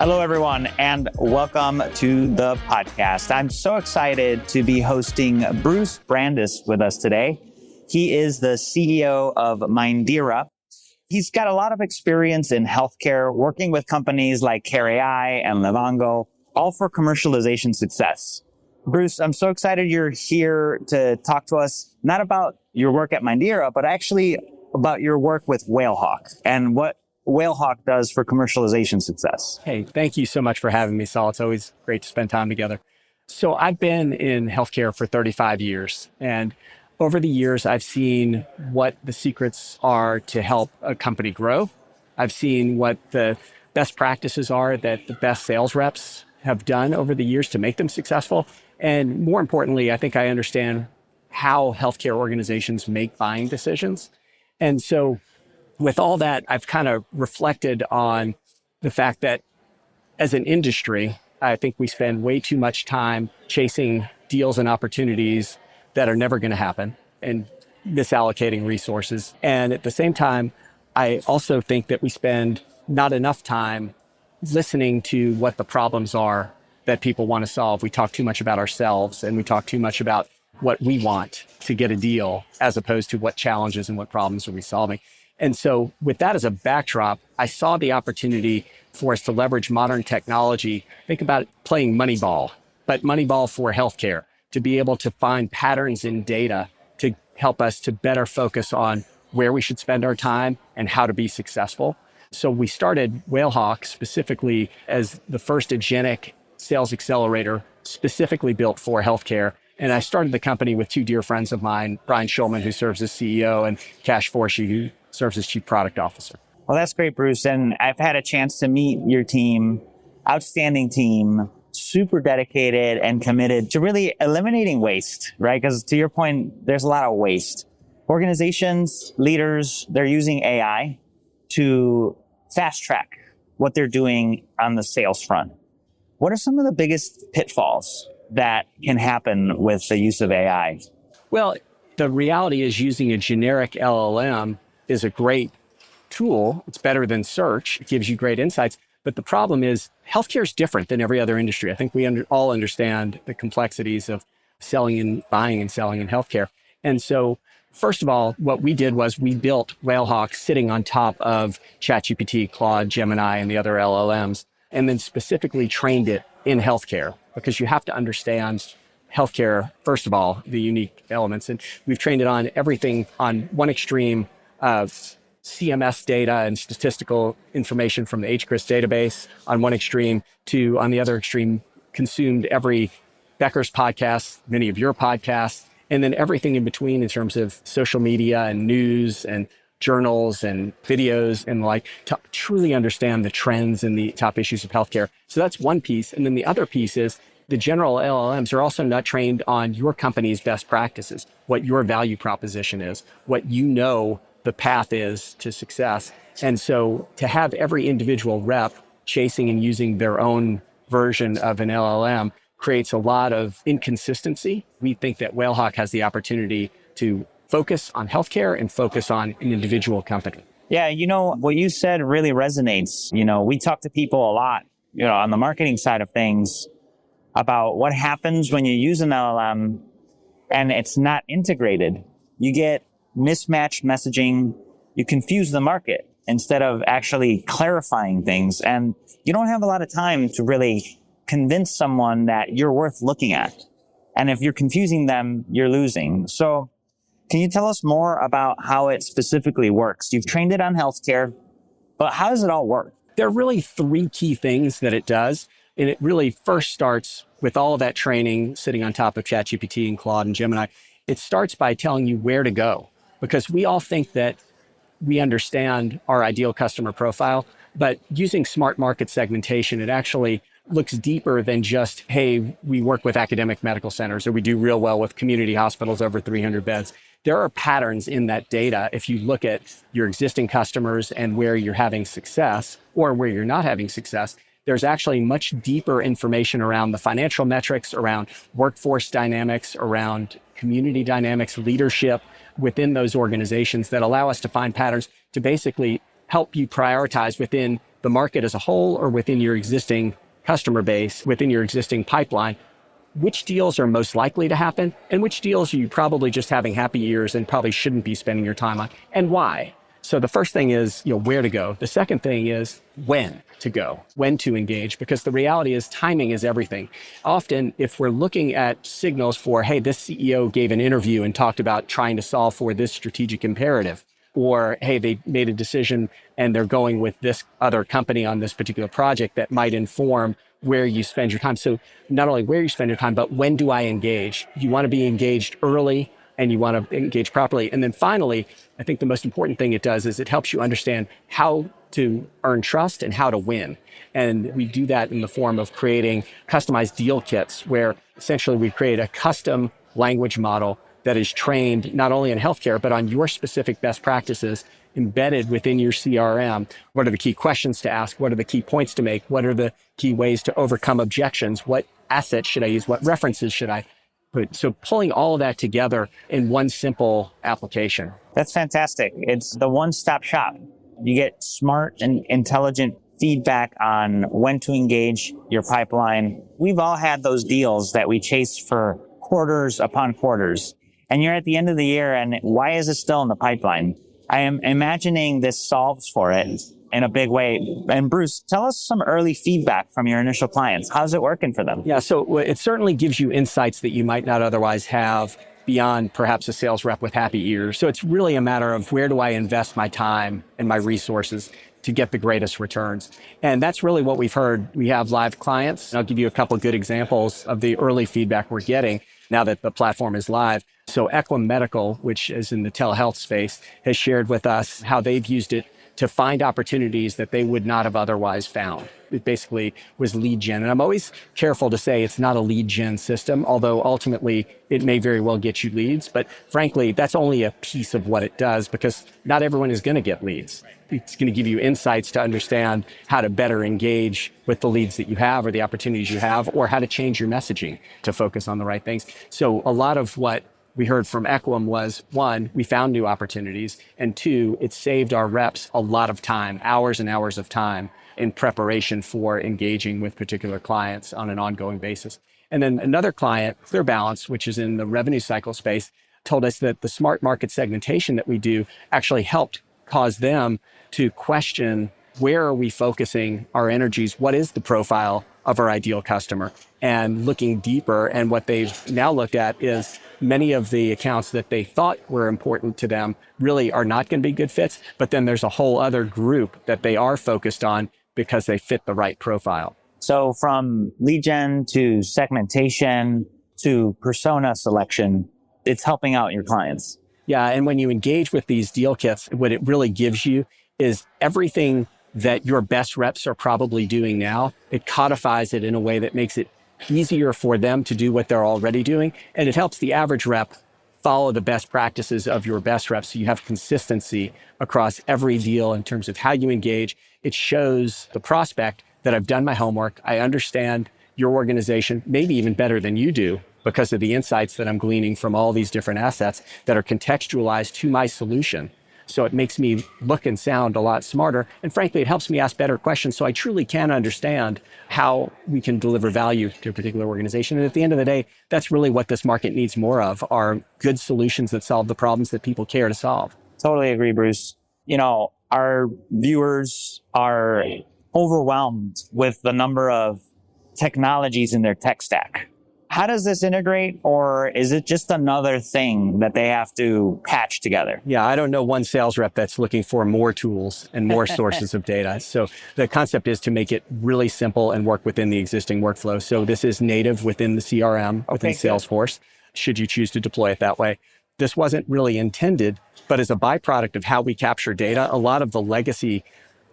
Hello, everyone, and welcome to the podcast. I'm so excited to be hosting Bruce Brandis with us today. He is the CEO of Mindera. He's got a lot of experience in healthcare, working with companies like CareAI and Livongo, all for commercialization success. Bruce, I'm so excited you're here to talk to us, not about your work at Mindera, but actually about your work with WhaleHawk and what WhaleHawk does for commercialization success. Hey, thank you so much for having me, Saul. It's always great to spend time together. So I've been in healthcare for 35 years. And over the years, I've seen what the secrets are to help a company grow. I've seen what the best practices are that the best sales reps have done over the years to make them successful. And more importantly, I think I understand how healthcare organizations make buying decisions. And so with all that, I've kind of reflected on the fact that as an industry, I think we spend way too much time chasing deals and opportunities that are never going to happen and misallocating resources. And at the same time, I also think that we spend not enough time listening to what the problems are that people want to solve. We talk too much about ourselves and we talk too much about what we want to get a deal as opposed to what challenges and what problems are we solving. And so with that as a backdrop, I saw the opportunity for us to leverage modern technology. Think about playing Moneyball, but Moneyball for healthcare, to be able to find patterns in data to help us to better focus on where we should spend our time and how to be successful. So we started WhaleHawk specifically as the first agentic sales accelerator specifically built for healthcare. And I started the company with two dear friends of mine, Brian Schulman, who serves as CEO, and Cash Forshee, who serves as Chief Product Officer. Well, that's great, Bruce. And I've had a chance to meet your team, outstanding team, super dedicated and committed to really eliminating waste, right? Because to your point, there's a lot of waste. Organizations, leaders, they're using AI to fast track what they're doing on the sales front. What are some of the biggest pitfalls that can happen with the use of AI? Well, the reality is using a generic LLM is a great tool. It's better than search. It gives you great insights. But the problem is healthcare is different than every other industry. I think we all understand the complexities of selling and buying and selling in healthcare. And so, first of all, what we did was we built WhaleHawk sitting on top of ChatGPT, Claude, Gemini, and the other LLMs, and then specifically trained it in healthcare because you have to understand healthcare, first of all, the unique elements. And we've trained it on everything on one extreme of CMS data and statistical information from the HCRIS database on one extreme to, on the other extreme, consumed every Becker's podcast, many of your podcasts, and then everything in between in terms of social media and news and journals and videos and the like, to truly understand the trends and the top issues of healthcare. So that's one piece. And then the other piece is the general LLMs are also not trained on your company's best practices, what your value proposition is, what you know the path is to success. And so to have every individual rep chasing and using their own version of an LLM creates a lot of inconsistency. We think that WhaleHawk has the opportunity to focus on healthcare and focus on an individual company. Yeah, what you said really resonates. We talk to people a lot, on the marketing side of things about what happens when you use an LLM and it's not integrated. You get mismatched messaging, you confuse the market instead of actually clarifying things. And you don't have a lot of time to really convince someone that you're worth looking at. And if you're confusing them, you're losing. So can you tell us more about how it specifically works? You've trained it on healthcare, but how does it all work? There are really three key things that it does. And it really first starts with all of that training sitting on top of ChatGPT and Claude and Gemini. It starts by telling you where to go, because we all think that we understand our ideal customer profile, but using smart market segmentation, it actually looks deeper than just, hey, we work with academic medical centers or we do real well with community hospitals over 300 beds. There are patterns in that data. If you look at your existing customers and where you're having success or where you're not having success, there's actually much deeper information around the financial metrics, around workforce dynamics, around community dynamics, leadership within those organizations that allow us to find patterns to basically help you prioritize within the market as a whole or within your existing customer base, within your existing pipeline, which deals are most likely to happen and which deals are you probably just having happy years and probably shouldn't be spending your time on, and why. So the first thing is, where to go. The second thing is when to go, when to engage, because the reality is timing is everything. Often, if we're looking at signals for, hey, this CEO gave an interview and talked about trying to solve for this strategic imperative, or, hey, they made a decision and they're going with this other company on this particular project that might inform where you spend your time. So not only where you spend your time, but when do I engage? You want to be engaged early and you want to engage properly. And then finally, I think the most important thing it does is it helps you understand how to earn trust and how to win. And we do that in the form of creating customized deal kits where essentially we create a custom language model that is trained not only in healthcare, but on your specific best practices embedded within your CRM. What are the key questions to ask? What are the key points to make? What are the key ways to overcome objections? What assets should I use? What references should I put? So pulling all of that together in one simple application. That's fantastic. It's the one-stop shop. You get smart and intelligent feedback on when to engage your pipeline. We've all had those deals that we chase for quarters upon quarters. And you're at the end of the year, and why is it still in the pipeline? I am imagining this solves for it in a big way. And Bruce, tell us some early feedback from your initial clients. How's it working for them? Yeah, so it certainly gives you insights that you might not otherwise have beyond perhaps a sales rep with happy ears. So it's really a matter of where do I invest my time and my resources to get the greatest returns. And that's really what we've heard. We have live clients. I'll give you a couple of good examples of the early feedback we're getting now that the platform is live. So Equum Medical, which is in the telehealth space, has shared with us how they've used it to find opportunities that they would not have otherwise found. It basically was lead gen. And I'm always careful to say it's not a lead gen system, although ultimately it may very well get you leads. But frankly, that's only a piece of what it does because not everyone is going to get leads. It's going to give you insights to understand how to better engage with the leads that you have or the opportunities you have, or how to change your messaging to focus on the right things. So a lot of what we heard from Equum was, one, we found new opportunities, and two, it saved our reps a lot of time, hours and hours of time in preparation for engaging with particular clients on an ongoing basis. And then another client, Clear Balance, which is in the revenue cycle space, told us that the smart market segmentation that we do actually helped cause them to question, where are we focusing our energies? What is the profile of our ideal customer? And looking deeper, and what they've now looked at is many of the accounts that they thought were important to them really are not going to be good fits, but then there's a whole other group that they are focused on because they fit the right profile. So from lead gen to segmentation to persona selection, it's helping out your clients. Yeah, and when you engage with these deal kits, what it really gives you is everything that your best reps are probably doing now. It codifies it in a way that makes it easier for them to do what they're already doing. And it helps the average rep follow the best practices of your best reps. So you have consistency across every deal in terms of how you engage. It shows the prospect that I've done my homework. I understand your organization, maybe even better than you do, because of the insights that I'm gleaning from all these different assets that are contextualized to my solution. So it makes me look and sound a lot smarter. And frankly, it helps me ask better questions so I truly can understand how we can deliver value to a particular organization. And at the end of the day, that's really what this market needs more of, are good solutions that solve the problems that people care to solve. Totally agree, Bruce. Our viewers are overwhelmed with the number of technologies in their tech stack. How does this integrate, or is it just another thing that they have to patch together? Yeah, I don't know one sales rep that's looking for more tools and more sources of data. So the concept is to make it really simple and work within the existing workflow. So this is native within the CRM, within Salesforce, should you choose to deploy it that way. This wasn't really intended, but as a byproduct of how we capture data, a lot of the legacy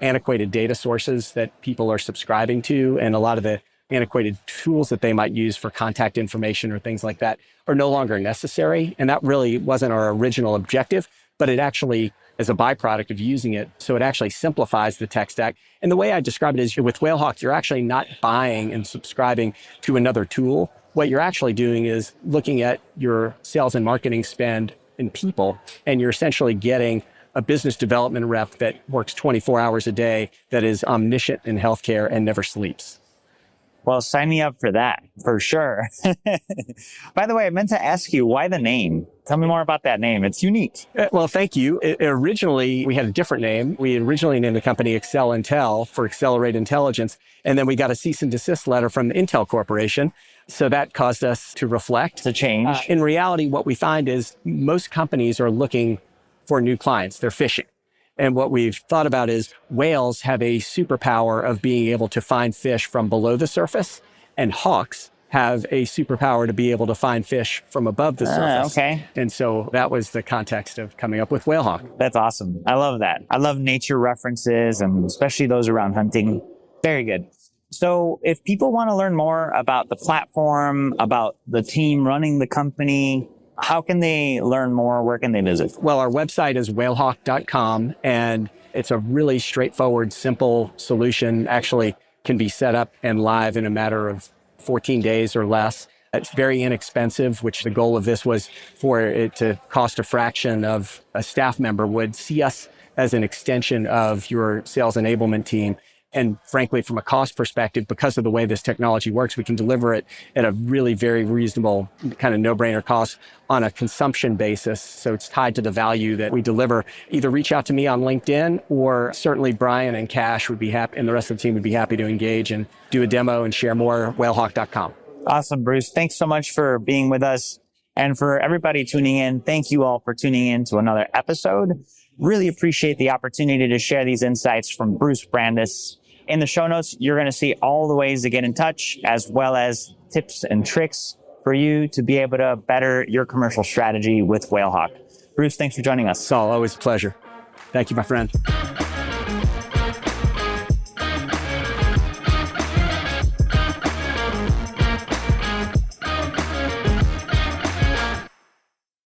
antiquated data sources that people are subscribing to, and a lot of the antiquated tools that they might use for contact information or things like that are no longer necessary. And that really wasn't our original objective, but it actually is a byproduct of using it. So it actually simplifies the tech stack. And the way I describe it is with WhaleHawk, you're actually not buying and subscribing to another tool. What you're actually doing is looking at your sales and marketing spend in people, and you're essentially getting a business development rep that works 24 hours a day, that is omniscient in healthcare and never sleeps. Well, sign me up for that, for sure. By the way, I meant to ask you, why the name? Tell me more about that name. It's unique. Well, thank you. Originally, we had a different name. We originally named the company Excel Intel for Accelerate Intelligence. And then we got a cease and desist letter from the Intel Corporation. So that caused us to reflect. To change. In reality, what we find is most companies are looking for new clients. They're fishing. And what we've thought about is whales have a superpower of being able to find fish from below the surface, and hawks have a superpower to be able to find fish from above the surface. Okay. And so that was the context of coming up with WhaleHawk. That's awesome. I love that. I love nature references, and especially those around hunting. Very good. So if people want to learn more about the platform, about the team running the company, how can they learn more? Where can they visit? Well, our website is whalehawk.com, and it's a really straightforward, simple solution. Actually can be set up and live in a matter of 14 days or less. It's very inexpensive, which the goal of this was for it to cost a fraction of a staff member would. See us as an extension of your sales enablement team. And frankly, from a cost perspective, because of the way this technology works, we can deliver it at a really very reasonable kind of no-brainer cost on a consumption basis. So it's tied to the value that we deliver. Either reach out to me on LinkedIn, or certainly Brian and Cash would be happy, and the rest of the team would be happy to engage and do a demo and share more. Whalehawk.com. Awesome, Bruce. Thanks so much for being with us. And for everybody tuning in, thank you all for tuning in to another episode. Really appreciate the opportunity to share these insights from Bruce Brandis. In the show notes, you're going to see all the ways to get in touch, as well as tips and tricks for you to be able to better your commercial strategy with WhaleHawk. Bruce, thanks for joining us. Saul, always a pleasure. Thank you, my friend.